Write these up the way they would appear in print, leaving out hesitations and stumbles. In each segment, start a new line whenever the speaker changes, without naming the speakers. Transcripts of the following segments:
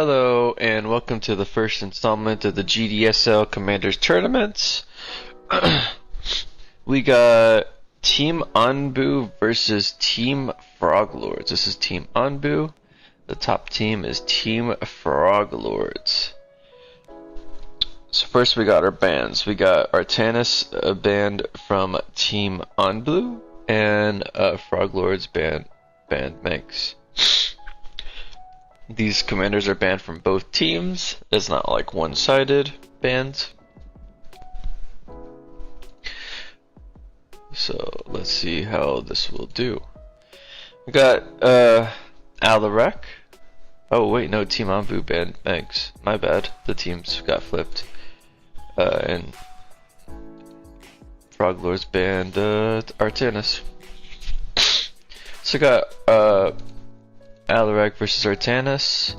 Hello and welcome to the first installment of the GDSL Commanders Tournaments. We got Team Anbu versus Team Froglords. This is Team Anbu. The top team is Team Froglords. So first we got our bands. We got Artanis, a band from Team Anbu, and Froglords band Mix. These commanders are banned from both teams. It's not like one-sided bans. So let's see how this will do. We got Alarek. Oh wait, no, Team Anbu banned Megs. My bad. The teams got flipped. And Froglords banned Artanis. So we got Alarek versus Artanis.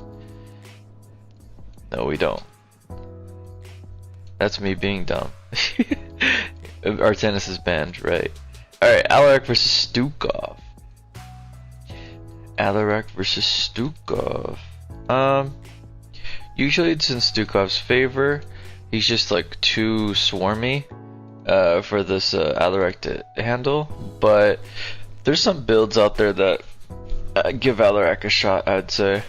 No, we don't. That's me being dumb. Artanis is banned, right? Alright, Alarek versus Stukov. Alarek versus Stukov. Usually it's in Stukov's favor. He's just like too swarmy for this Alarek to handle. But there's some builds out there that give Alarek a shot, I'd say.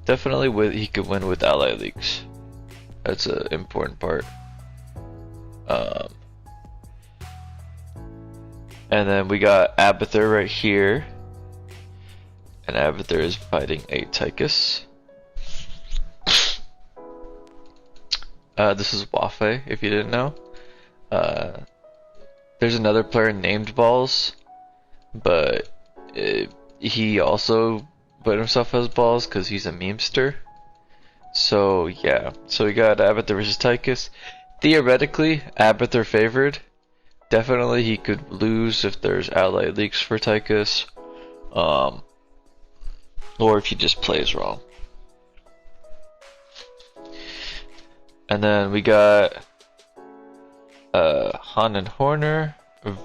Definitely he could win with ally leaks. That's an important part. And then we got Abathur right here. And Abathur is fighting a Tychus. This is Wafe, if you didn't know. There's another player named Balls, but he also put himself as Balls because he's a memester. So yeah, so we got Abathur versus Tychus. Theoretically, Abathur favored. Definitely he could lose if there's ally leaks for Tychus, or if he just plays wrong. And then we got Han and Horner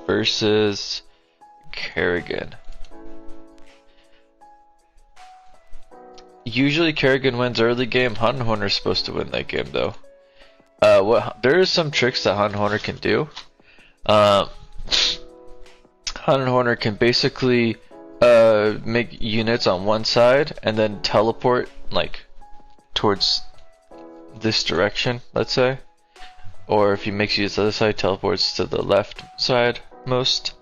versus Kerrigan. Usually Kerrigan wins early game. Han and Horner is supposed to win that game though. There are some tricks that Han and Horner can do. Han and Horner can basically make units on one side and then teleport like towards this direction, let's say. Or if he makes use of the other side, teleports to the left side most.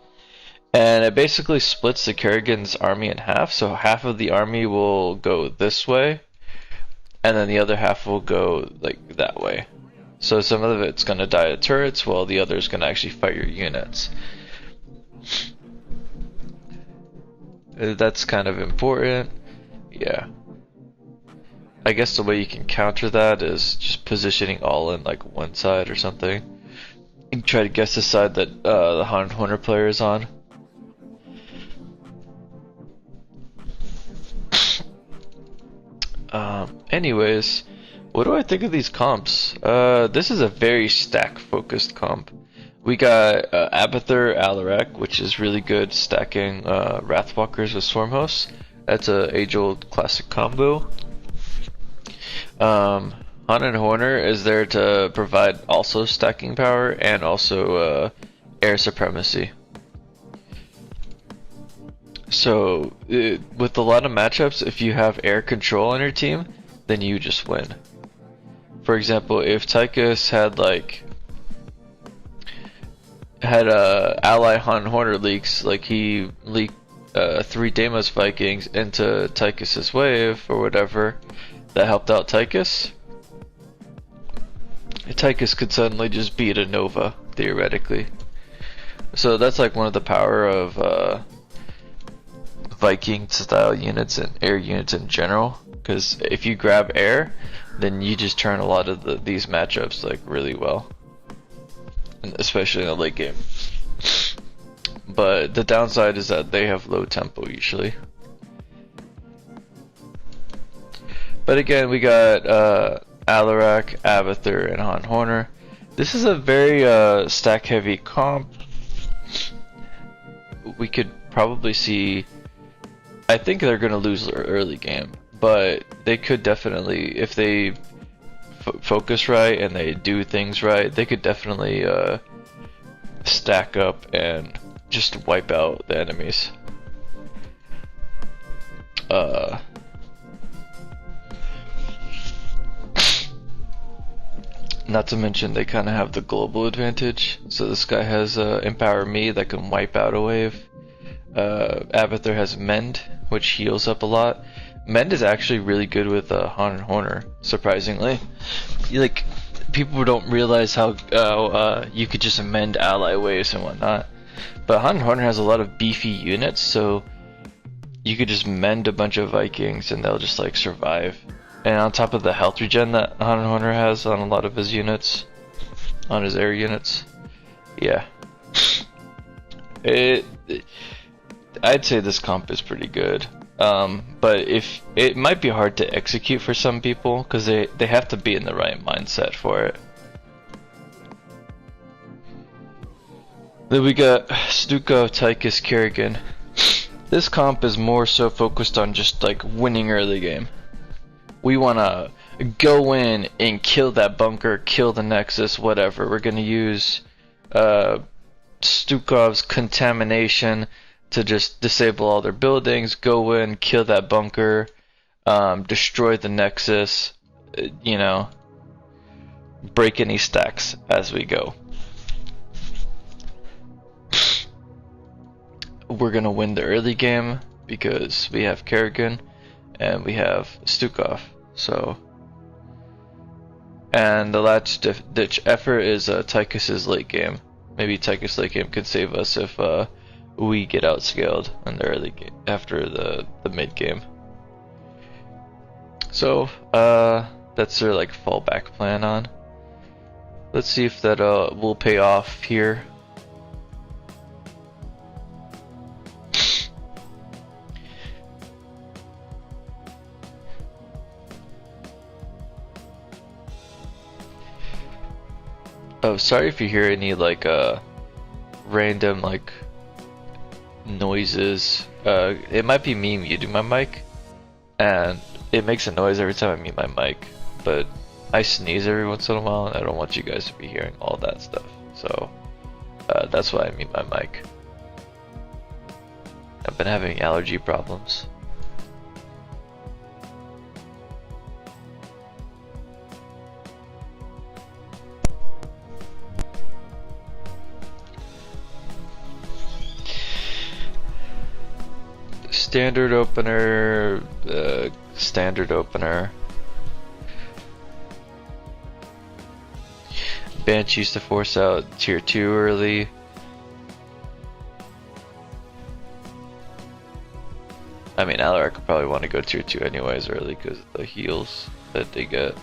And it basically splits the Kerrigan's army in half, so half of the army will go this way, and then the other half will go like that way. So some of it's gonna die to turrets, while the other is gonna actually fight your units. That's kind of important. Yeah. I guess the way you can counter that is just positioning all in like one side or something. You can try to guess the side that the Han Horner player is on. Anyways, what do I think of these comps? This is a very stack-focused comp. We got Abathur Alarek, which is really good stacking Wrathwalkers with Swarmhosts. That's a age-old classic combo. Han and Horner is there to provide also stacking power and also air supremacy. So with a lot of matchups, if you have air control on your team, then you just win. For example, if Tychus had ally Han Horner leaks, like he leaked 3 Deimos Vikings into Tychus's wave or whatever, that helped out Tychus. Tychus could suddenly just beat a Nova, theoretically. So that's like one of the power of Viking style units and air units in general, because if you grab air, then you just turn a lot of these matchups like really well, and especially in the late game. But the downside is that they have low tempo usually. But again, we got Alarek, Abathur, and Han Horner. This is a very stack heavy comp. We could probably see I think they're going to lose their early game. but they could definitely, if they focus right and they do things right, they could definitely stack up and just wipe out the enemies. Not to mention they kind of have the global advantage. So this guy has Empower Me that can wipe out a wave. Abathur has Mend, which heals up a lot. Mend is actually really good with Han and Horner, surprisingly. Like, people don't realize how you could just mend ally waves and whatnot. But Han and Horner has a lot of beefy units, so you could just mend a bunch of Vikings and they'll just like survive. And on top of the health regen that Han and Horner has on a lot of his units, on his air units, yeah. I'd say this comp is pretty good. But if it might be hard to execute for some people because they have to be in the right mindset for it. Then we got Stukov, Tychus, Kerrigan. This comp is more so focused on just like winning early game. We wanna go in and kill that bunker, kill the Nexus, whatever. We're gonna use Stukov's contamination to just disable all their buildings, go in, kill that bunker, destroy the Nexus, you know, break any stacks as we go. We're gonna win the early game because we have Kerrigan and we have Stukov. So, and the last ditch effort is Tychus's late game. Maybe Tychus late game could save us if we get outscaled in the early game after the mid game. So that's their like fallback plan on. Let's see if that will pay off here. Oh, sorry if you hear any like random like noises. It might be me muting my mic, and it makes a noise every time I mute my mic. But I sneeze every once in a while, and I don't want you guys to be hearing all that stuff. So that's why I mute my mic. I've been having allergy problems. Standard opener, standard opener. Banshees to force out tier 2 early. I mean, Alaric could probably want to go tier 2 anyways early because of the heals that they get.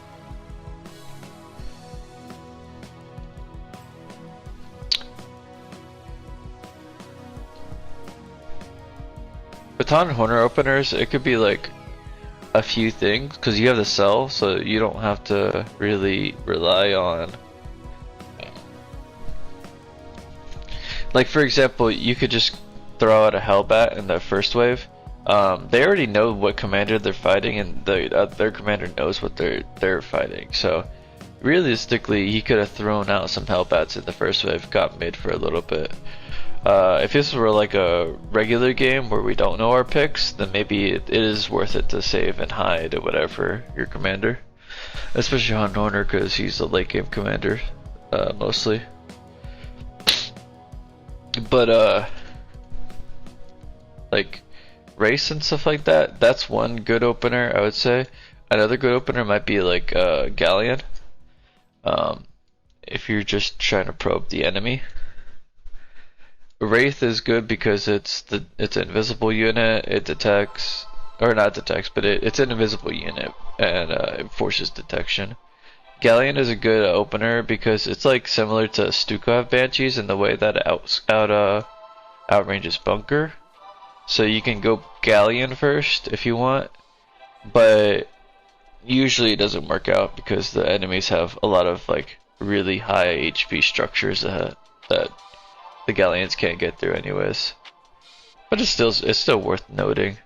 Baton Horner openers, it could be like a few things because you have the cell, so you don't have to really rely on. Like for example, you could just throw out a Hellbat in the first wave. They already know what commander they're fighting, and their commander knows what they're fighting. So realistically, he could have thrown out some Hellbats in the first wave, got mid for a little bit. If this were like a regular game where we don't know our picks, then maybe it is worth it to save and hide or whatever your commander. Especially on Horner because he's a late game commander, mostly. But like race and stuff like that, that's one good opener I would say. Another good opener might be like Galleon. If you're just trying to probe the enemy. Wraith is good because it's an invisible unit. It detects, or not detects, but it's an invisible unit and it forces detection. Galleon is a good opener because it's like similar to Stukov Banshees in the way that it outranges Bunker. So you can go Galleon first if you want, but usually it doesn't work out because the enemies have a lot of like really high HP structures that the Galleons can't get through anyways. But it's still worth noting.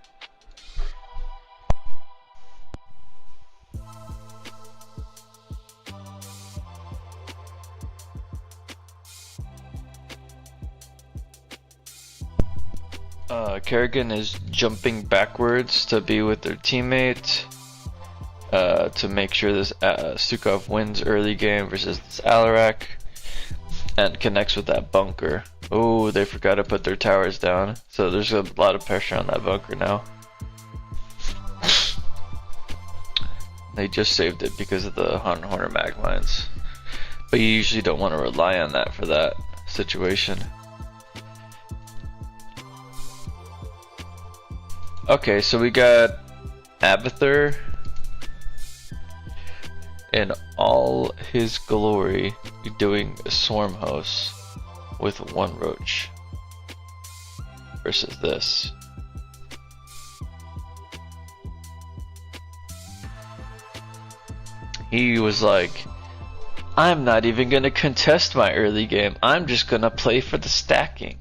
Kerrigan is jumping backwards to be with their teammate to make sure this Stukov wins early game versus this Alarak and connects with that bunker. Oh, they forgot to put their towers down, so there's a lot of pressure on that bunker now. They just saved it because of the Hun Horner mag mines, but you usually don't want to rely on that for that situation. Okay, so we got Abathur in all his glory doing a swarm house with one roach versus this. He was like, I'm not even gonna contest my early game, I'm just gonna play for the stacking.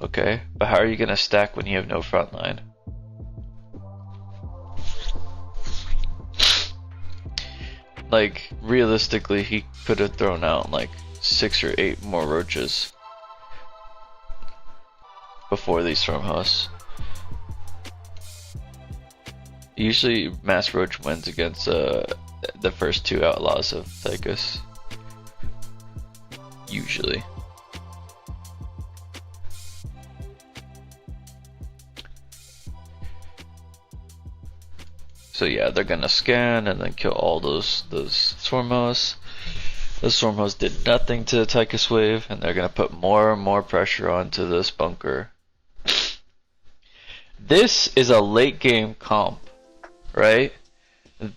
Okay, but how are you gonna stack when you have no front line? Like, realistically, he could have thrown out like 6 or 8 more roaches before these swarm hosts. Usually, Mass Roach wins against the first 2 outlaws of Tychus. Usually. So yeah, they're gonna scan and then kill all those swarm hosts. The swarm hosts did nothing to the Tychus wave, and they're gonna put more and more pressure onto this bunker. This is a late game comp, right?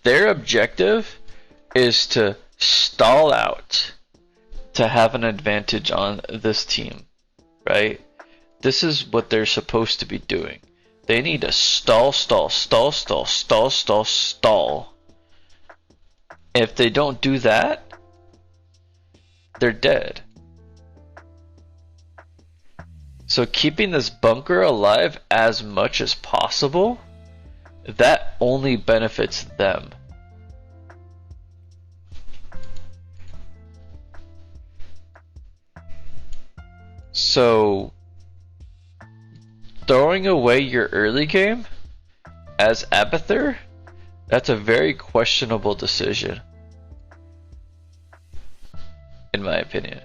Their objective is to stall out to have an advantage on this team, right? This is what they're supposed to be doing. They need to stall. If they don't do that, they're dead. So keeping this bunker alive as much as possible, that only benefits them. So throwing away your early game as Abathur, that's a very questionable decision, in my opinion.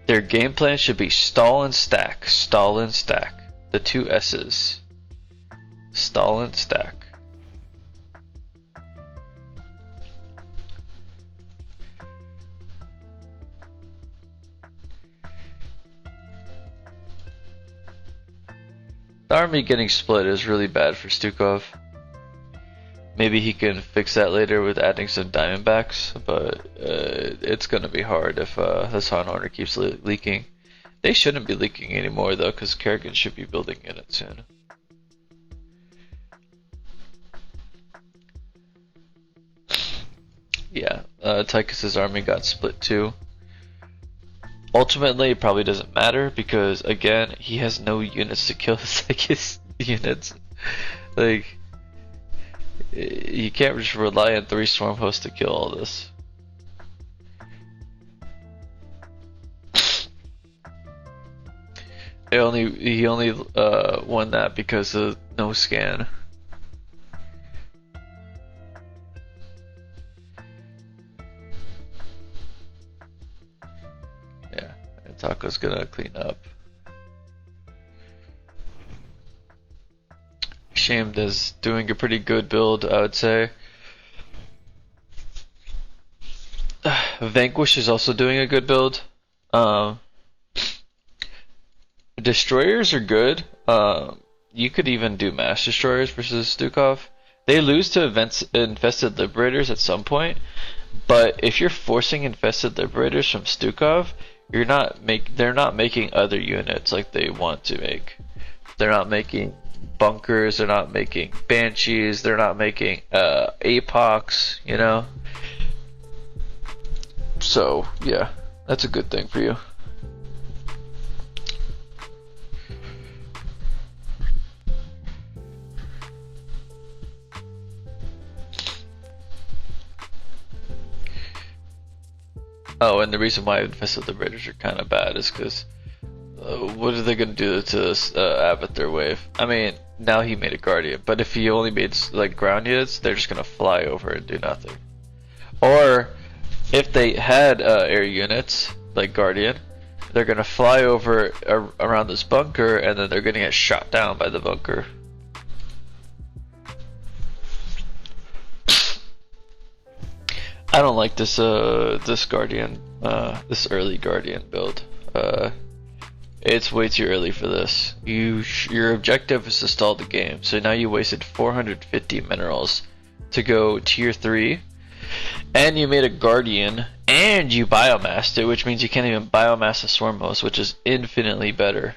Their game plan should be stall and stack, stall and stack. The 2 S's. Stall and stack. The army getting split is really bad for Stukov. Maybe he can fix that later with adding some Diamondbacks, but it's gonna be hard if this Han Horner keeps leaking. They shouldn't be leaking anymore though, because Kerrigan should be building in it soon. Yeah, Tychus' army got split too. Ultimately, it probably doesn't matter because, again, he has no units to kill his units. Like, you can't just rely on 3 swarm hosts to kill all this. He only won that because of no scan. Taco's gonna clean up. Shamed is doing a pretty good build, I would say. Vanquish is also doing a good build. Destroyers are good. You could even do mass destroyers versus Stukov. They lose to infested liberators at some point, but if you're forcing infested liberators from Stukov, they're not making other units like they want to make. They're not making bunkers, they're not making banshees, they're not making apocs, you know? So yeah, that's a good thing for you. Oh, and the reason why Infested Liberators are kind of bad is because what are they gonna do to this Avatar wave? I mean, now he made a Guardian, but if he only made like ground units, they're just gonna fly over and do nothing. Or if they had air units like Guardian, they're gonna fly over around this bunker, and then they're gonna get shot down by the bunker. I don't like this this Guardian, this early Guardian build. It's way too early for this. Your objective is to stall the game, so now you wasted 450 minerals to go tier 3, and you made a Guardian, and you biomassed it, which means you can't even biomass a Swarm Host, which is infinitely better.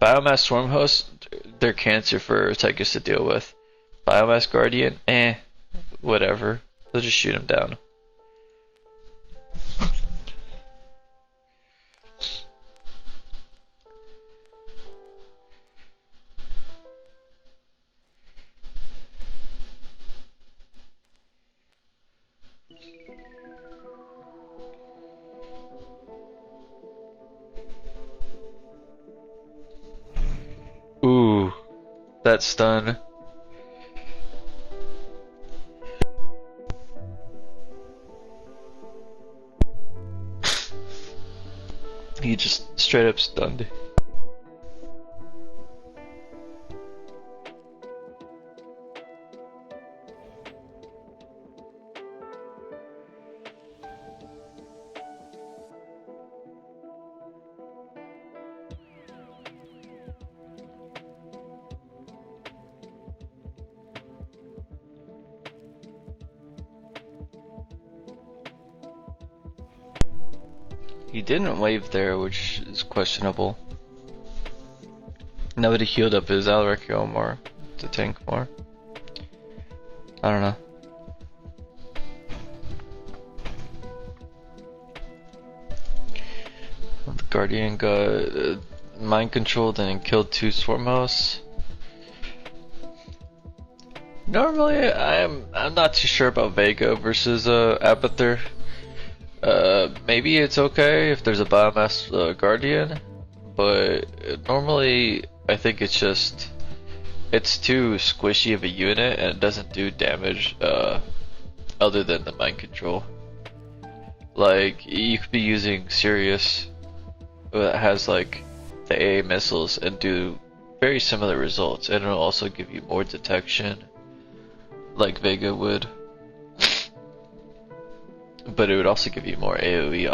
Biomass Swarm Host, they're cancer for Tychus to deal with. Biomass Guardian, whatever. They'll just shoot him down. Ooh, that stun. He just straight up stunned. He didn't wave there, which is questionable. Nobody healed up his Alrekio more to tank more. I don't know. The Guardian got mind controlled and killed 2 Swarm Hosts. Normally, I'm not too sure about Vega versus Abathur. Maybe it's okay if there's a biomass Guardian, but normally I think it's just it's too squishy of a unit and it doesn't do damage other than the mind control. Like you could be using Sirius that has like the AA missiles and do very similar results, and it'll also give you more detection like Vega would. But it would also give you more AoE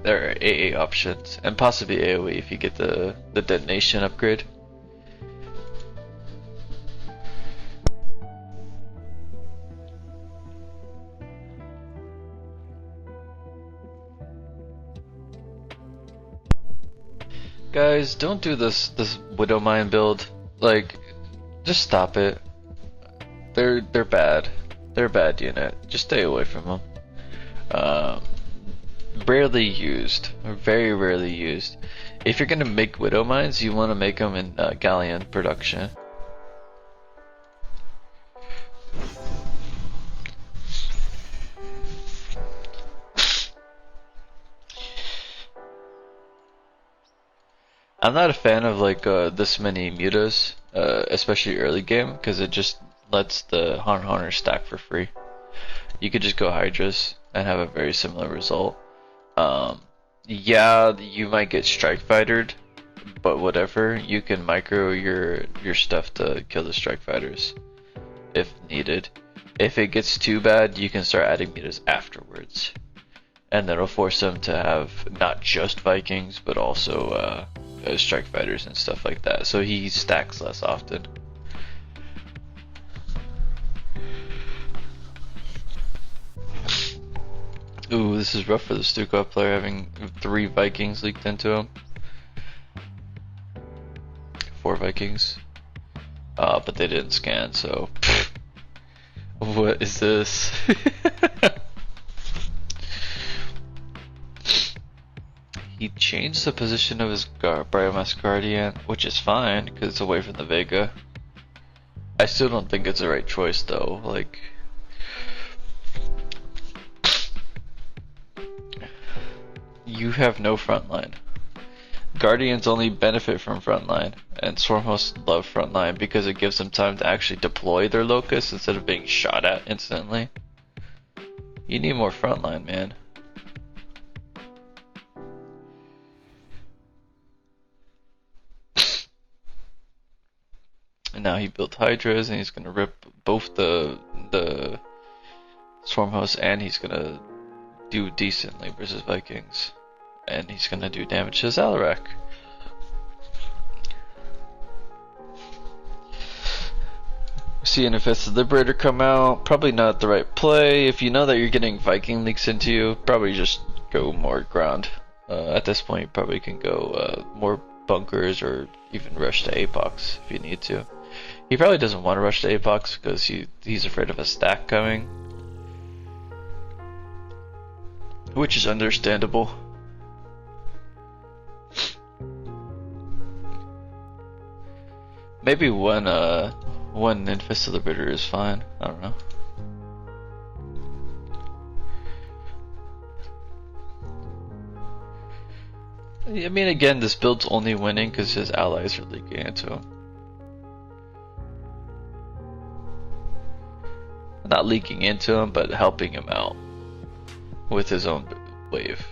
AA options, and possibly AoE if you get the detonation upgrade. Guys, don't do this Widow Mine build. Like, just stop it. They're bad. They're a bad unit. Just stay away from them. Rarely used, or very rarely used. If you're gonna make Widow Mines, you want to make them in Galleon production. I'm not a fan of like this many mutas, especially early game, because it just lets the Hunter stack for free. You could just go Hydras and have a very similar result. Yeah, you might get strike fightered, but whatever, you can micro your stuff to kill the strike fighters if needed. If it gets too bad, you can start adding mutas afterwards, and that'll force them to have not just Vikings but also strike fighters and stuff like that, so he stacks less often. Ooh, this is rough for the Stuka player, having 3 Vikings leaked into him. 4 Vikings. But they didn't scan, so... What is this? He changed the position of his Biomass Guardian, which is fine, because it's away from the Vega. I still don't think it's the right choice, though. Like... you have no frontline. Guardians only benefit from frontline, and Swarmhosts love frontline because it gives them time to actually deploy their locust instead of being shot at instantly. You need more frontline, man. And now he built Hydras, and he's gonna rip both the Swarmhosts, and he's gonna do decently versus Vikings. And he's gonna do damage to Zalarek. Seeing if it's the Liberator come out, probably not the right play. If you know that you're getting Viking leaks into you, probably just go more ground. At this point, you probably can go more bunkers or even rush to Apox if you need to. He probably doesn't want to rush to Apox because he's afraid of a stack coming, which is understandable. Maybe one Infested Liberator is fine. I don't know. I mean, again, this build's only winning because his allies are leaking into him. Not leaking into him, but helping him out with his own wave.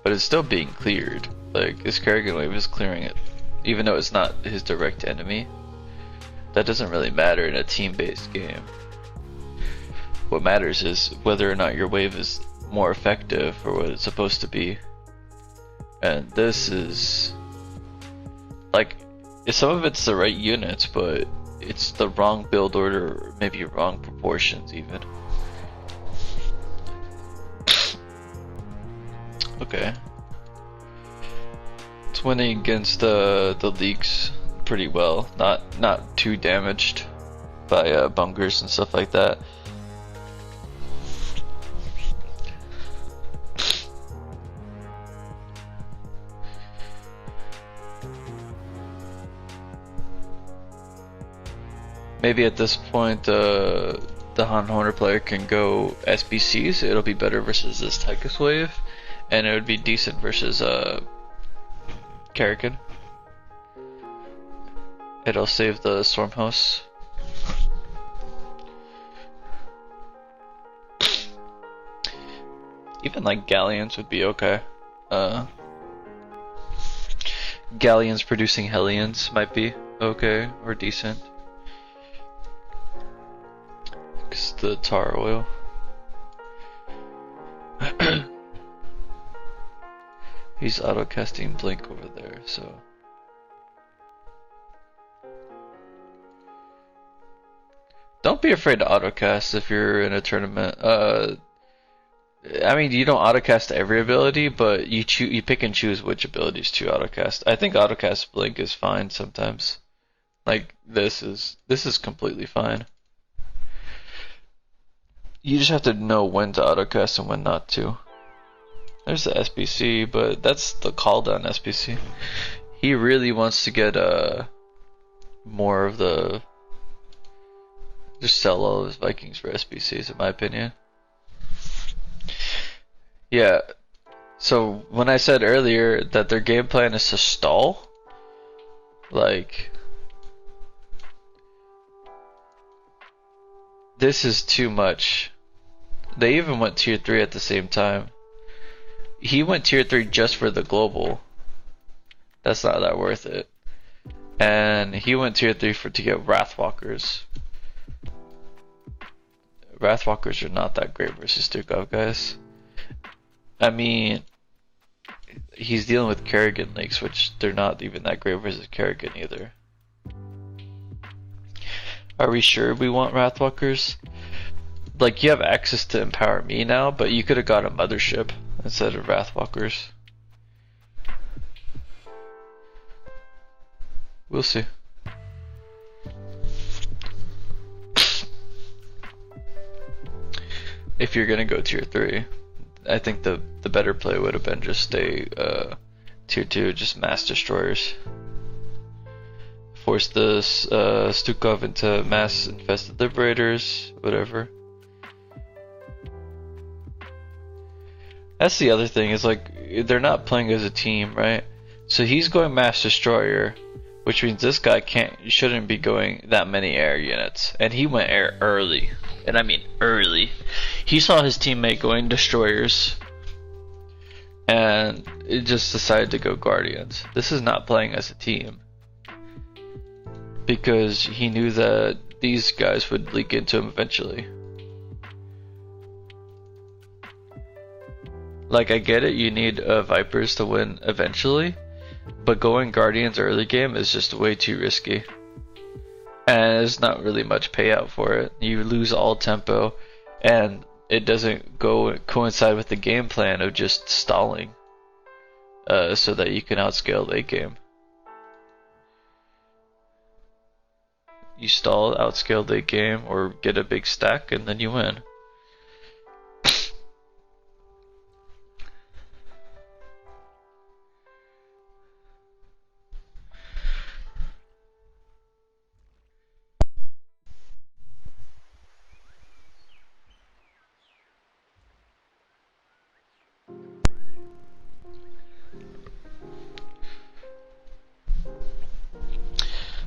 But it's still being cleared. Like, his Kerrigan wave is clearing it. Even though it's not his direct enemy. That doesn't really matter in a team-based game. What matters is whether or not your wave is more effective for what it's supposed to be. And this is... like, some of it's the right units, but it's the wrong build order, or maybe wrong proportions even. Okay. It's winning against the leaks pretty well. Not too damaged by bunkers and stuff like that. Maybe at this point the Han Horner player can go SBCs. It'll be better versus this Tychus wave, and it would be decent versus Kerrigan. It'll save the Stormhouse. Even like Galleons would be okay. Galleons producing Hellions might be okay or decent. Because the tar oil. He's auto casting Blink over there, so. Don't be afraid to auto cast if you're in a tournament. I mean, you don't auto cast every ability, but you pick and choose which abilities to auto cast. I think auto cast Blink is fine sometimes. Like this is completely fine. You just have to know when to auto cast and when not to. There's the SBC, but that's the call down SBC. He really wants to get more of the. Just sell all of his Vikings for SBCs, in my opinion. Yeah. So when I said earlier that their game plan is to stall, like, this is too much. They even went tier 3 at the same time. He went tier 3 just for the global. That's not that worth it. And he went tier 3 to get Wrathwalkers. Wrathwalkers are not that great versus Stukov, guys. I mean, he's dealing with Kerrigan Lakes, which they're not even that great versus Kerrigan either. Are we sure we want Wrathwalkers? Like, you have access to Empower Me now, but you could have got a Mothership instead of Wrathwalkers. We'll see. If you're gonna go tier 3, I think the better play would have been just stay tier 2, just mass destroyers. Force the Stukov into mass infested liberators, whatever. That's the other thing, is like they're not playing as a team, right? So he's going Mass Destroyer, which means this guy shouldn't be going that many air units. And he went air early. And I mean early. He saw his teammate going destroyers and it just decided to go Guardians. This is not playing as a team. Because he knew that these guys would leak into him eventually. Like, I get it, you need Vipers to win eventually, but going Guardians early game is just way too risky. And there's not really much payout for it. You lose all tempo, and it doesn't coincide with the game plan of just stalling so that you can outscale late game. You stall, outscale late game, or get a big stack, and then you win.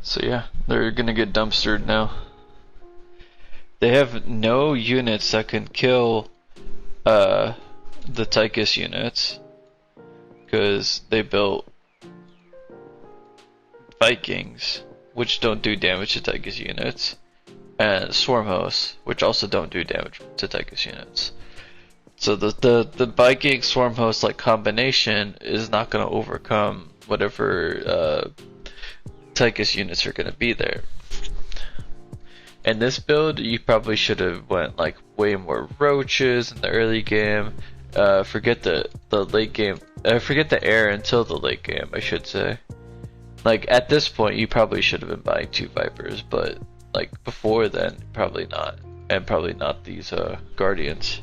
So yeah, they're gonna get dumpstered now. They have no units that can kill the Tychus units because they built Vikings, which don't do damage to Tychus units, and Swarm Hosts, which also don't do damage to Tychus units. So the Viking Swarm Host like combination is not gonna overcome whatever Tychus units are gonna be there. In this build, you probably should have went like way more roaches in the early game. Forget the late game. Forget the air until the late game, I should say. Like at this point, you probably should have been buying 2 Vipers, but like before then, probably not, and probably not these Guardians.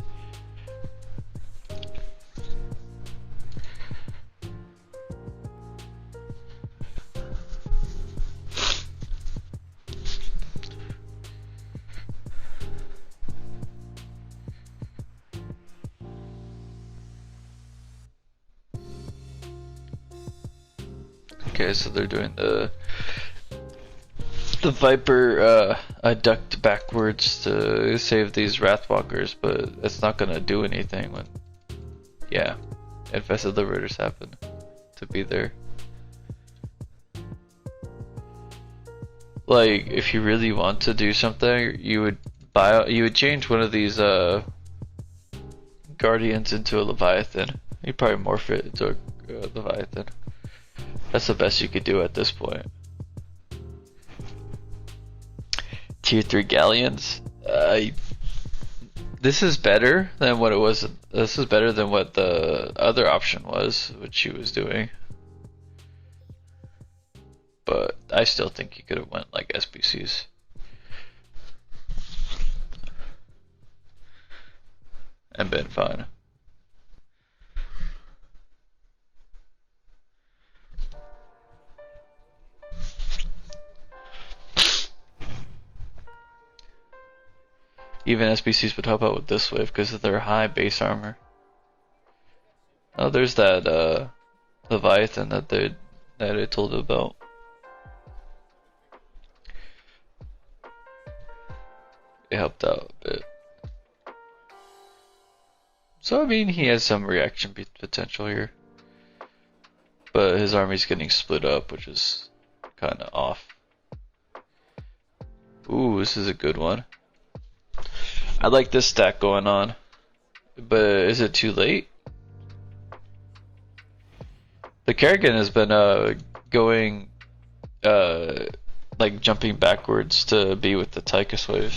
Okay, so they're doing the Viper ducked backwards to save these Wrathwalkers, but it's not gonna do anything when, yeah, Infested Liberators happen to be there. Like, if you really want to do something, you would change one of these Guardians into a Leviathan. You'd probably morph it into a Leviathan. That's the best you could do at this point. Tier 3 Galleons. This is better than what it was. This is better than what the other option was, which she was doing. But I still think you could have went like SBCs. And been fine. Even SBCs would help out with this wave because of their high base armor. Oh, there's that Leviathan that I told you about. It helped out a bit. So I mean, he has some reaction potential here, but his army's getting split up, which is kind of off. Ooh, this is a good one. I like this stack going on, but is it too late? The Kerrigan has been going like jumping backwards to be with the Tychus wave,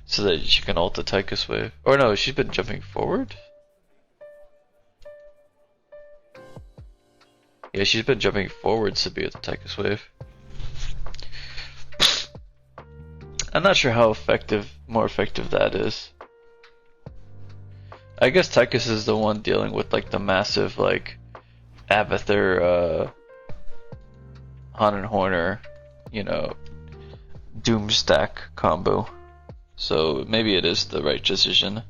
so that she can ult the Tychus wave. Or no, she's been jumping forward? Yeah, she's been jumping forwards to be with the Tychus wave. I'm not sure how more effective that is. I guess Tychus is the one dealing with like the massive like Abathur, Han and Horner, you know, Doom stack combo. So maybe it is the right decision.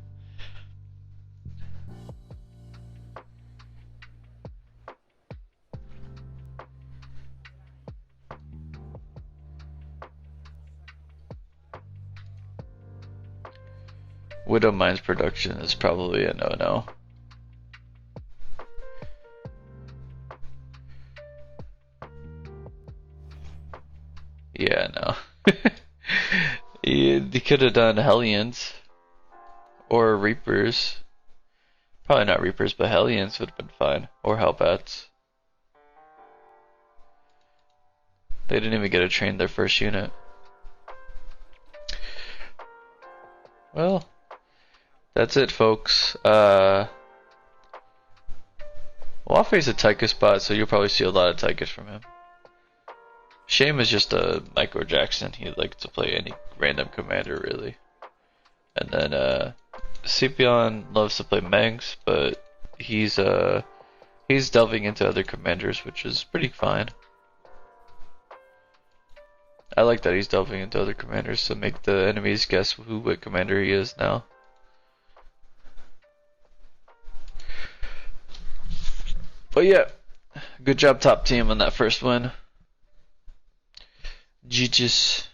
Widow Mine's production is probably a no-no. Yeah, no. He could have done Hellions or Reapers. Probably not Reapers, but Hellions would have been fine. Or Hellbats. They didn't even get to train their first unit. Well, that's it, folks. Wafe's a Tychus bot, so you'll probably see a lot of Tychus from him. Shame is just a Michael Jackson. He likes to play any random commander, really. And then Scipion loves to play Mengs, but he's delving into other commanders, which is pretty fine. I like that he's delving into other commanders to make the enemies guess what commander he is now. But yeah, good job top team on that first win. GG's.